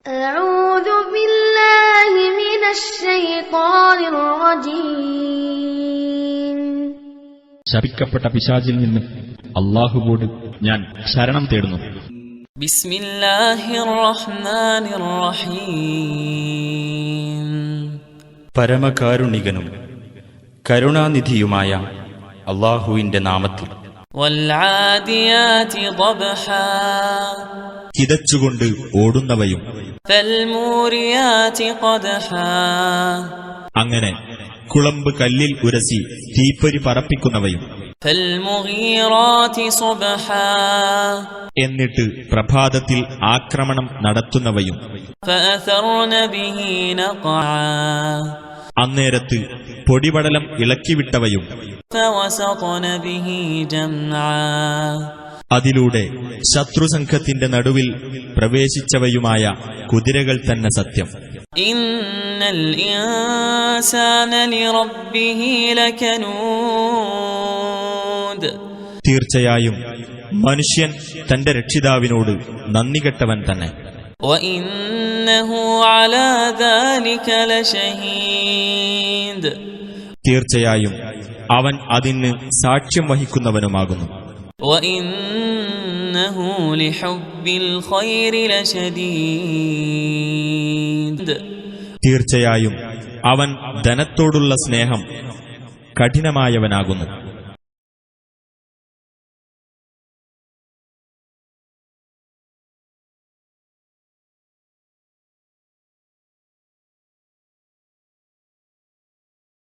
أعوذ بالله من الشيطان الرجيم. ശപിക്കപ്പെട്ട പിശാചിൽ നിന്ന് അല്ലാഹുവോട് ഞാൻ ശരണം തേടുന്നു. ബിസ്മില്ലാഹിർ റഹ്മാനിർ റഹീം. പരമകാരുണികനും കരുണാനിധിയുമായ അല്ലാഹുവിന്റെ നാമത്തിൽ. വൽആദിയാതി ളബ്ഹാ. കിതച്ചുകൊണ്ട് ഓടുന്നവയും ഫൽമൂരിയാതി ഖദ്ഹാ. അങ്ങനെ കുളമ്പ് കല്ലിൽ ഉരസി തീപ്പൊരി പറപ്പിക്കുന്നവയും ഫൽമുഗീറാതി സുബ്ഹാ. എന്നിട്ട് പ്രഭാതത്തിൽ ആക്രമണം നടത്തുന്നവയും ഫഅഥർന ബിഹി നഖആ. അന്നേരത്ത് പൊടിപടലം ഇളക്കിവിട്ടവയും ഫവസത്ന ബിഹി ജംആ. അതിലൂടെ ശത്രുസംഘത്തിന്റെ നടുവിൽ പ്രവേശിച്ചവയുമായ കുതിരകൾ തന്നെ സത്യം. ഇന്നൽ ഇൻസാന ലിറബ്ബിഹി ലകനൂദ്. തീർച്ചയായും മനുഷ്യൻ തന്റെ രക്ഷിതാവിനോട് നന്ദികെട്ടവൻ തന്നെ. വഇന്നഹു അലാ ദാലിക ലശഹീദ്. തീർച്ചയായും അവൻ അതിന് സാക്ഷ്യം വഹിക്കുന്നവനുമാകുന്നു. വഇന്നഹു ലിഹുബ്ബിൽ ഖൈരി ലശദീദ്. തീർച്ചയായും അവൻ ധനത്തോടുള്ള സ്നേഹം കഠിനമായവനാകുന്നു.